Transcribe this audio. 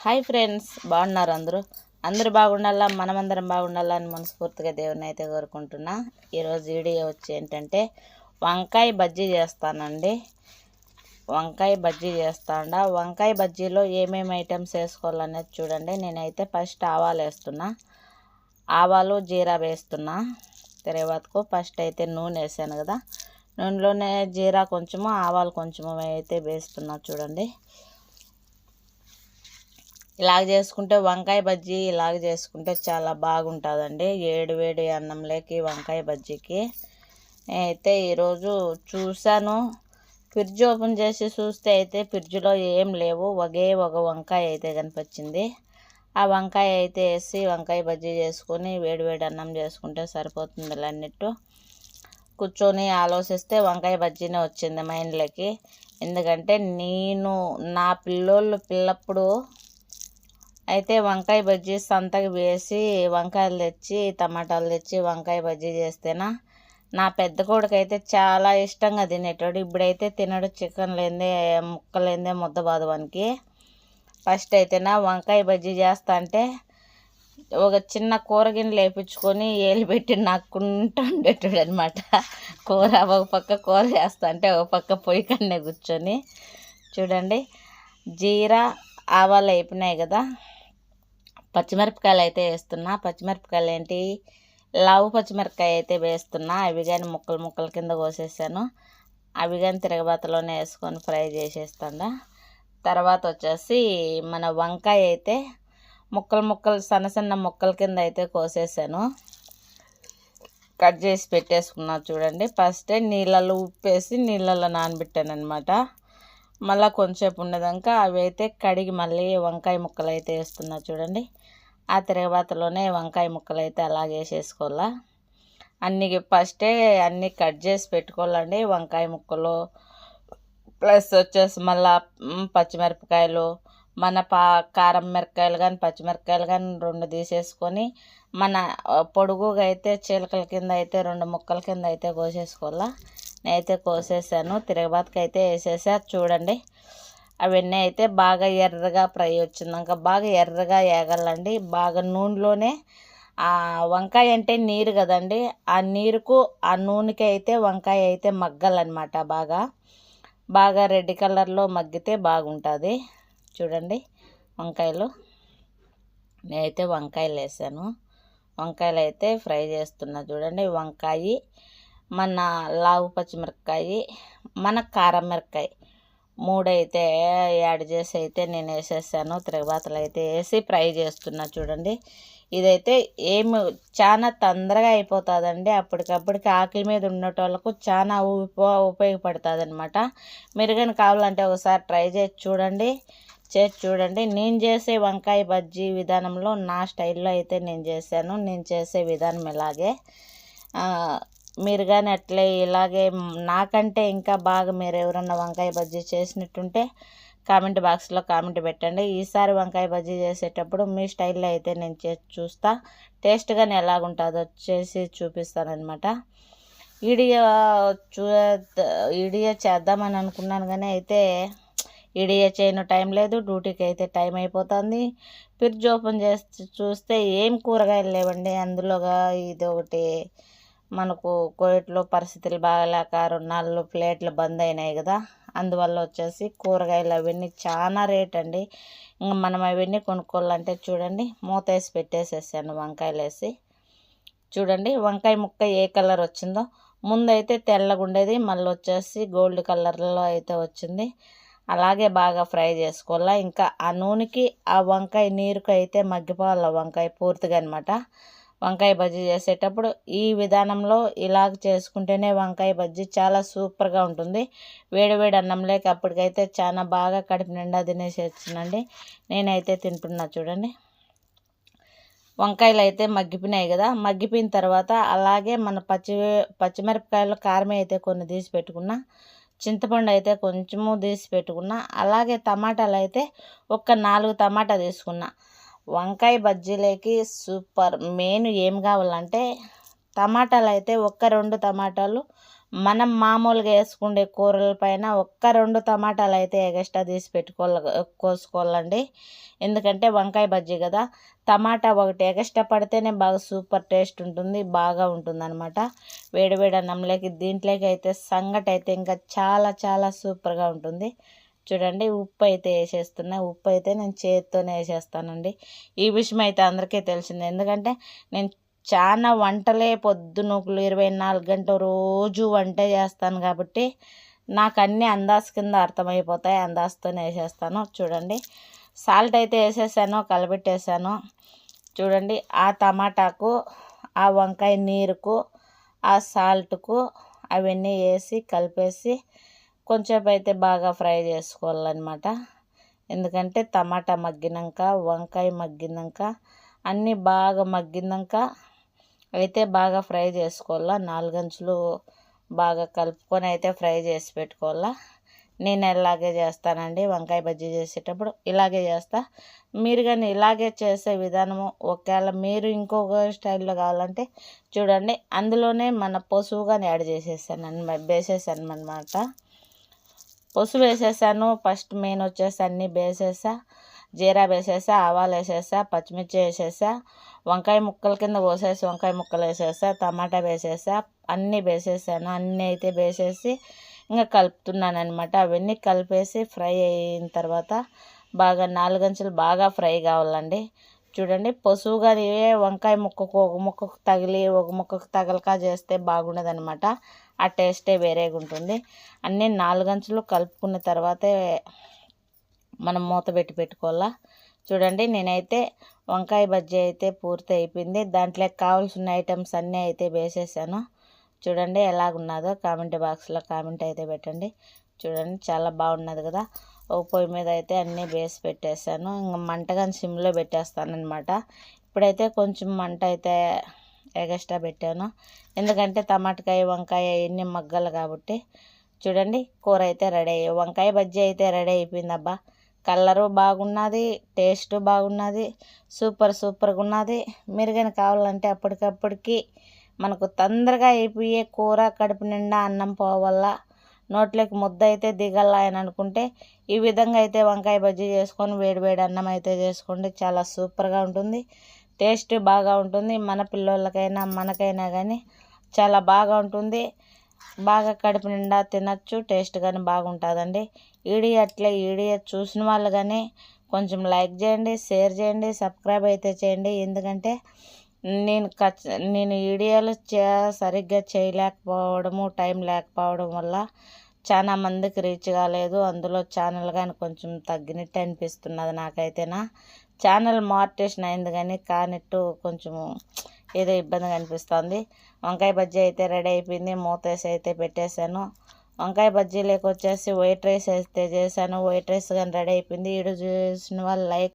Hi friends, బాగున్నారు అందరూ బాగుండాలా, మనమందరం బాగుండాలా అని మనస్ఫూర్తిగా దేవుని అయితే కోరుకుంటున్నా. ఈరోజు వీడియో వచ్చి ఏంటంటే వంకాయ బజ్జీ చేస్తానండి. వంకాయ బజ్జీలో ఏమేమి ఐటమ్స్ వేసుకోవాలనేది చూడండి. నేనైతే ఫస్ట్ ఆవాలు వేస్తున్నా, ఆవాలు జీరా వేస్తున్నా. తర్వాతకు ఫస్ట్ అయితే నూనె వేసాను కదా, నూనెలోనే జీరా కొంచెము ఆవాలు కొంచెము అయితే వేస్తున్నా. చూడండి, ఇలాగ చేసుకుంటే వంకాయ బజ్జీ ఇలాగ చేసుకుంటే చాలా బాగుంటుందండి. వేడి అన్నంలోకి వంకాయ బజ్జీకి. అయితే ఈరోజు చూశాను, ఫ్రిడ్జ్ ఓపెన్ చేసి చూస్తే అయితే ఫ్రిడ్జ్లో ఏం లేవు, ఒక వంకాయ అయితే కనిపించింది. ఆ వంకాయ అయితే వేసి వంకాయ బజ్జీ చేసుకొని వేడి అన్నం చేసుకుంటే సరిపోతుంది అన్నట్టు కూర్చొని ఆలోచిస్తే వంకాయ బజ్జీనే వచ్చింది మైండ్లోకి. ఎందుకంటే నేను నా పిల్లప్పుడు అయితే వంకాయ బజ్జీ సంతకి వేసి వంకాయలు తెచ్చి టమాటాలు తెచ్చి వంకాయ బజ్జీ చేస్తేనా నా పెద్ద కొడుకు అయితే చాలా ఇష్టంగా తినేటోడు. ఇప్పుడైతే తినడు, చికెన్ లేదే ముక్కలేదే ముద్ద బాదవానికి. ఫస్ట్ అయితేనా వంకాయ బజ్జీ చేస్తా అంటే ఒక చిన్న కూర గిన్నెలు వేయించుకొని ఏలు పెట్టి నక్కుంటూ ఉండేటోడు అనమాట. కూర ఒక పక్క కూర చేస్తా అంటే ఒక పక్క పొయ్యి కన్నే కూర్చొని. చూడండి, జీరా ఆవాలు అయిపోయినాయి కదా, పచ్చిమిరపకాయలు అయితే వేస్తున్నా. పచ్చిమిరపకాయలు ఏంటి, లావు పచ్చిమిరపకాయ అయితే వేస్తున్నా. అవి కానీ ముక్కల కింద కోసేసాను. అవి కానీ తిరగబాతలోనే వేసుకొని ఫ్రై చేసేస్తాను. తర్వాత వచ్చేసి మన వంకాయ అయితే ముక్కలు సన్న ముక్కల కింద అయితే కోసేసాను, కట్ చేసి పెట్టేసుకున్నా. చూడండి, ఫస్టే నీళ్ళల్లో ఉప్పేసి నీళ్ళల్లో నానబెట్టాను అనమాట. మళ్ళీ కొంచెంసేపు ఉండదాక అవి అయితే కడిగి మళ్ళీ వంకాయ ముక్కలు అయితే వేస్తున్నా. చూడండి, ఆ తిరగబాతలోనే వంకాయ ముక్కలు అయితే అలాగే వేసేసుకోవాలా. ఫస్టే అన్నీ కట్ చేసి పెట్టుకోవాలండి. వంకాయ ముక్కలు ప్లస్ వచ్చేసి మళ్ళా పచ్చిమిరపకాయలు, మన కారం మిరపకాయలు కానీ పచ్చిమిరపకాయలు కానీ 2 తీసేసుకొని మన పొడుగుగా అయితే చీలకల కింద అయితే 2 ముక్కల కింద అయితే కోసేసుకోవాలా. నేనైతే కోసేసాను, తిరగబాతకి అయితే వేసేసా. చూడండి, అవన్నీ అయితే బాగా ఎర్రగా ఫ్రై వచ్చిందాక బాగా ఎర్రగా వేగాలండి. బాగా నూనెలోనే వంకాయ అంటే నీరు కదండి, ఆ నీరుకు ఆ నూనెకి అయితే వంకాయ అయితే మగ్గాలన్నమాట. బాగా రెడ్ కలర్లో మగ్గితే బాగుంటుంది. చూడండి, నేనైతే వంకాయలు వేసాను. వంకాయలు అయితే ఫ్రై చేస్తున్నా. చూడండి, వంకాయ, మన లావు పచ్చిమిరపకాయ, మన కారం మిరపకాయ 3 అయితే యాడ్ చేసి అయితే నేను వేసేసాను. తిరగబాతలు అయితే వేసి ఫ్రై చేస్తున్నా. చూడండి, ఇదైతే చాలా తొందరగా అయిపోతుందండి. అప్పటికప్పటికి ఆకలి మీద ఉన్నటోళ్ళకు చాలా ఉపయోగపడుతుంది అనమాట. మీరు కానీ కావాలంటే ఒకసారి ట్రై చేసి చూడండి. నేను చేసే వంకాయ బజ్జీ విధానంలో నా స్టైల్లో అయితే నేను చేశాను. నేను చేసే విధానం ఇలాగే. మీరు కానీ అట్లే ఇలాగే నాకంటే ఇంకా బాగా మీరు ఎవరన్నా వంకాయ బజ్జీ చేసినట్టుంటే కామెంట్ బాక్స్లో కామెంట్ పెట్టండి. ఈసారి వంకాయ బజ్జీ చేసేటప్పుడు మీ స్టైల్లో అయితే నేను చేసి చూస్తా, టేస్ట్ కానీ ఎలాగుంటుందో చేసి చూపిస్తానమాట. వీడియో చేద్దామని అనుకున్నాను కానీ అయితే వీడియో చేయను టైం లేదు, డ్యూటీకి అయితే టైం అయిపోతుంది. ఫ్రిడ్జ్ ఓపెన్ చేసి చూస్తే ఏం కూరగాయలు లేవండి. అందులోగా ఇది ఒకటి మనకు కోవిడ్లో పరిస్థితులు బాగాలేక 2-4 ప్లేట్లు బంద్ అయినాయి కదా, అందువల్ల వచ్చేసి కూరగాయలు అవన్నీ చాలా రేట్ అండి. ఇంకా మనం అవన్నీ కొనుక్కోవాలంటే చూడండి, మూత వేసి పెట్టేసేసాను వంకాయలు వేసి. చూడండి, వంకాయ ముక్క ఏ కలర్ వచ్చిందో, ముందైతే తెల్లగా ఉండేది, మళ్ళీ వచ్చేసి గోల్డ్ కలర్లో అయితే వచ్చింది. అలాగే బాగా ఫ్రై చేసుకోవాలా. ఇంకా ఆ నూనెకి ఆ వంకాయ నీరుకు అయితే మగ్గిపోవాలి వంకాయ పూర్తిగా అనమాట. వంకాయ బజ్జీ చేసేటప్పుడు ఈ విధానంలో ఇలాగ చేసుకుంటేనే వంకాయ బజ్జీ చాలా సూపర్గా ఉంటుంది. వేడి అన్నంలోకి అప్పటికైతే చాలా బాగా కడుపు నిండా తినేసేయచ్చునండి. నేనైతే తింటున్నా. చూడండి, వంకాయలు అయితే మగ్గిపోయినాయి కదా, మగ్గిపోయిన తర్వాత అలాగే మన పచ్చిమిరపకాయలు కారం అయితే కొన్ని తీసి పెట్టుకున్నా, చింతపండు అయితే కొంచెము తీసి పెట్టుకున్నా, అలాగే టమాటాలు అయితే ఒక 4 టమాటా తీసుకున్నా. వంకాయ బజ్జీలకి సూపర్ మెయిన్ ఏం కావాలంటే టమాటాలు అయితే 1-2 టమాటాలు మనం మామూలుగా వేసుకునే కూరల పైన 1-2 టమాటాలు అయితే ఎగస్ట్రా తీసి కోసుకోవాలండి. ఎందుకంటే వంకాయ బజ్జీ కదా, టమాటా ఒకటి ఎగస్ట్రా పడితేనే బాగా సూపర్ టేస్ట్ ఉంటుంది, బాగా ఉంటుందన్నమాట. వేడివేడి అన్నంలోకి దీంట్లోకి అయితే సంగటి అయితే ఇంకా చాలా చాలా సూపర్గా ఉంటుంది. చూడండి, ఉప్పు అయితే వేసేస్తున్నా. ఉప్పు అయితే నేను చేతితోనే వేసేస్తానండి. ఈ విషయం అయితే అందరికీ తెలిసింది. ఎందుకంటే నేను చాలా వంటలే పొద్దునూకులు 24 గంటలు రోజు వంటే చేస్తాను కాబట్టి నాకు అన్నీ అందాజు కింద అర్థమైపోతాయి. అందాజుతోనే వేసేస్తాను. చూడండి, సాల్ట్ అయితే వేసేసాను, కలబెట్టేసాను. చూడండి, ఆ టమాటాకు, ఆ వంకాయ నీరుకు, ఆ సాల్ట్కు అవన్నీ వేసి కలిపేసి కొంచెం అయితే బాగా ఫ్రై చేసుకోవాలన్నమాట. ఎందుకంటే టమాటా మగ్గినాక, వంకాయ మగ్గినాక, అన్నీ బాగా మగ్గినాక అయితే బాగా ఫ్రై చేసుకోవాలా. 4 అంచులు బాగా కలుపుకొని అయితే ఫ్రై చేసి పెట్టుకోవాలా. నేను ఇలాగే చేస్తానండి. వంకాయ బజ్జీ చేసేటప్పుడు ఇలాగే చేస్తా. మీరు కానీ ఇలాగే చేసే విధానము ఒకవేళ మీరు ఇంకొక స్టైల్లో కావాలంటే చూడండి, అందులోనే మన పసుపు కానీ యాడ్ వేసేసాను అనమాట. పసుపు వేసేసాను. ఫస్ట్ మెయిన్ వచ్చేసి అన్నీ వేసేసా. జీరా వేసేసా, ఆవాలు వేసేసా, పచ్చిమిర్చి వేసేసా, వంకాయ ముక్కల కింద కోసేసి వంకాయ ముక్కలు వేసేసా, టమాటా వేసేసా, అన్నీ వేసేసాను. అన్నీ అయితే వేసేసి ఇంకా కలుపుతున్నాను అనమాట. అవన్నీ కలిపేసి ఫ్రై అయిన తర్వాత బాగా 4 అంచులు బాగా ఫ్రై కావాలండి. చూడండి, పసుపుగా వంకాయ ముక్కకు ఒక ముక్కకు తగిలి ఒక ముక్కకు తగలక చేస్తే బాగుండదు అనమాట. ఆ టేస్టే వేరేగా ఉంటుంది. అన్నీ 4 అంచులు కలుపుకున్న తర్వాతే మనం మూత పెట్టుకోవాలా. చూడండి, నేనైతే వంకాయ బజ్జీ అయితే పూర్తి అయిపోయింది. దాంట్లోకి కావాల్సిన ఐటమ్స్ అన్నీ అయితే వేసేసాను. చూడండి ఎలాగున్నదో కామెంట్ బాక్స్లో కామెంట్ అయితే పెట్టండి. చూడండి, చాలా బాగున్నది కదా. ఒక పొయ్యి మీద అయితే అన్నీ వేసి పెట్టేశాను. ఇంకా మంట కానీ సిమ్లో పెట్టేస్తాను అనమాట. ఇప్పుడైతే కొంచెం మంట అయితే ఎగస్ట్రా పెట్టాను. ఎందుకంటే టమాటకాయ, వంకాయ ఇవన్నీ మగ్గాలి కాబట్టి. చూడండి, కూర అయితే రెడీ అయ్యి వంకాయ బజ్జీ అయితే రెడీ అయిపోయింది. అబ్బా, కలరు బాగున్నది, టేస్ట్ బాగున్నది, సూపర్గా ఉన్నది. మీరు కానీ కావాలంటే అప్పటికప్పటికి మనకు తొందరగా అయిపోయే కూర, కడుపు నిండా అన్నం పోవల్ల, నోట్లోకి ముద్ద అయితే దిగల్లా అని అనుకుంటే ఈ విధంగా అయితే వంకాయ బజ్జీ చేసుకొని వేడివేడి అన్నం అయితే చేసుకోండి. చాలా సూపర్గా ఉంటుంది, టేస్ట్ బాగా ఉంటుంది. మన పిల్లలకైనా మనకైనా కానీ చాలా బాగా ఉంటుంది. బాగా కడుపు నిండా తినచ్చు, టేస్ట్ కానీ బాగుంటుందండి. వీడియో చూసిన వాళ్ళు కానీ కొంచెం లైక్ చేయండి, షేర్ చేయండి, సబ్స్క్రైబ్ అయితే చేయండి. ఎందుకంటే నేను వీడియోలు సరిగ్గా చేయలేకపోవడము, టైం లేకపోవడం వల్ల చాలా మందికి రీచ్ కాలేదు. అందులో ఛానల్ కానీ కొంచెం తగ్గినట్టు అనిపిస్తున్నది నాకైతేనా. ఛానల్ మోటివేషన్ అయింది కానీ కానట్టు కొంచెము ఏదో ఇబ్బందిగా అనిపిస్తుంది. వంకాయ బజ్జీ అయితే రెడీ అయిపోయింది. మూతేసి అయితే పెట్టేశాను. వంకాయ బజ్జీలోకి వచ్చేసి వైట్ రైస్ అయితే చేశాను. వైట్ రైస్ కానీ రెడీ అయిపోయింది. వీడియో చూసిన వాళ్ళు లైక్